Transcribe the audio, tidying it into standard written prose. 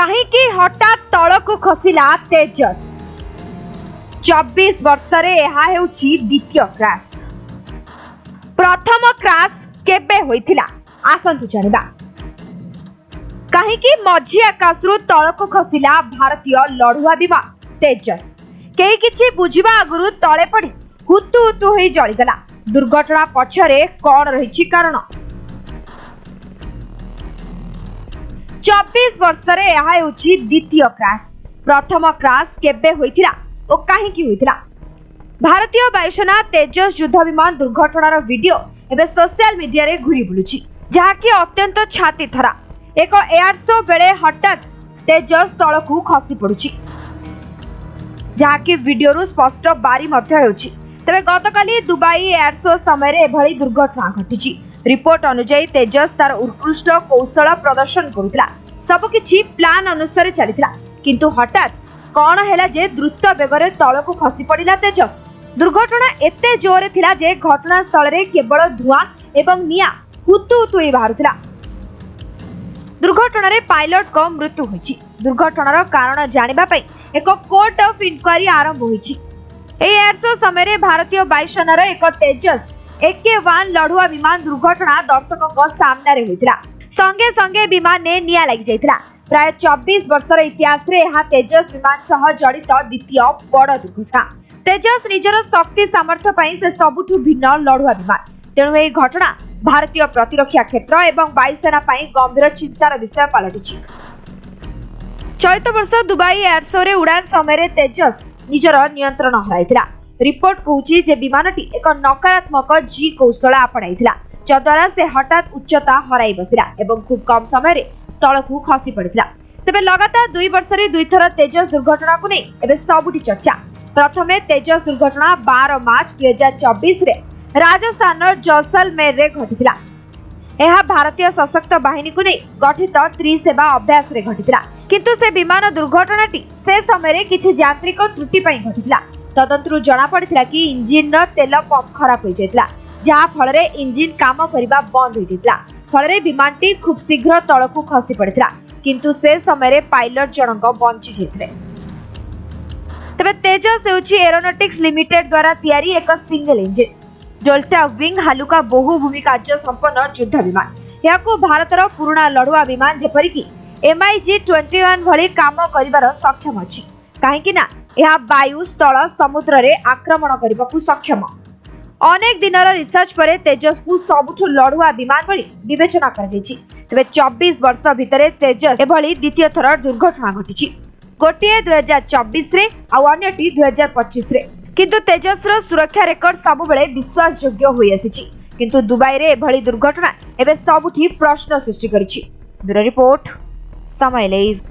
कहीं हठात तलक खसला तेजस 24 वर्ष द्वितीय क्रैश। प्रथम क्रैश केबे होइथिला आसंतु जानिबा। कहीं मझी आकाशरू तलक खसला भारतीय लड़ुआ विमान तेजस। कई किछि बुझिबा आगुरु तले पड़ी हुतु हुतु होई जळीगला। दुर्घटना पछरे कौन रहिछि कारण? 24 वर्ष द्वितीय क्रैश। प्रथम क्रैश केबे होइथिला ओ काहेकि होइथिला? भारतीय वायुसेना तेजस युद्ध विमान दुर्घटनार वीडियो एबे सोशल मीडिया रे घुरी बुलुछि, जहाकि अत्यंत छाती थरा। एक एयर शो बेले हठात तेजस तळकु खसी पडुछि, जहाकि वीडियो रु स्पष्ट बारी मध्य हेउछि। तबे गतकाली दुबई एयर शो समय एभली दुर्घटना घटिछि। रिपोर्ट अनुसार तेजस तार उत्कृष्ट कौशल प्रदर्शन करुला, सबकिछि प्लान अनुसार चलिथिला, किंतु हठात कौन हैला जे द्रुत बेगरे तळकु खसी पड़िला तेजस। दुर्घटना एते जोरे थिला जे घटना स्थल रे केवल धुआं एवं निया हुतु हुतु बाहरुथिला। दुर्घटना रे पायलट को मृत्यु होइछि। दुर्घटनार कारण जानिबा पई एक कोर्ट ऑफ इंक्वायरी आरंभ होइछि। एयर शो समय भारतीय वायुसेनार एक तेजस AK-1 लड़ुआ विमान दुर्घटना दर्शकों सामने रे होइतिला। संगे संगे विमान ने निया लागि जाइतिला। प्राय 24 वर्षर इतिहास रे यह तेजस विमान सह जड़ित द्वितीय बड़ दुर्घटना। तेजस निजर शक्ति सामर्थ्य पई से सबुठु भिन्न लड़ुआ विमान। तेणु एही घटना भारतीय प्रतिरक्षा क्षेत्र एवं वायुसेना पई गंभीर चिंतार विषय पलटिछि। चलित वर्ष दुबई एयर शो रे उड़ान समय तेजस निजर नियंत्रण हराइतिला। रिपोर्ट कहूछि जे विमानटी एक नकारात्मक जी कौशल आपणाइथिला, जद्वारा से हठात उच्चता हराई बसिला एवं खूब कम समय रे तळकु खसी पड़िथिला। तबे लगातार 2 वर्ष रे 2 थर तेजस दुर्घटना को नै एबे सबुठी चर्चा। प्रथमे तेजस दुर्घटना 12 मार्च 2024 रे राजस्थान जैसलमेर रे घटिथिला। यह भारतीय सशक्त बाहिनी को नै गठित त्रिसेवा अभ्यास रे घटिथिला, किंतु से विमान दुर्घटनाटी से समय रे किछि यांत्रिक त्रुटि पई घटिथिला। तदंतरु जना पड़िथिला कि इंजिन रो तेल पंप खराब हो जायतिला, जहा फल रे इंजिन काम करिबा बंद हो जायतिला। फल रे विमानटी खूब शीघ्र तळकु खसी पड़िथिला, किंतु से समय रे पायलट जनक बंची जायतिले। तबे तेजस हेउछि एरोनॉटिक्स लिमिटेड द्वारा तयारी एक सिंगल इंजिन डेल्टा विंग हालुका बहुभूमि कार्य संपन्न युद्ध विमान। याकू भारतर पुराना लड़ुआ विमान जेपरिक MiG-21 भली काम करिबार सक्षम अछि, काहेकि ना यह वायु स्थल समुद्र रे आक्रमण करबाकू सक्षम। अनेक दिनर रिसर्च पर तेजस को सबुठु लड़ुआ विमान भली विवेचना कर जायछि। तबे 24 वर्ष भितरे तेजस एभली द्वितीय थर दुर्घटना घटिछि, गोटिए 2024 रे आ अन्यटी 2025 रे। किंतु तेजस रो सुरक्षा रेकर्ड सब बेले विश्वास योग्य होई आसीछि, किंतु दुबई रे एभली दुर्घटना एबे सबुठी प्रश्न सृष्टि करिछि। ब्यूरो रिपोर्ट समय लाइव।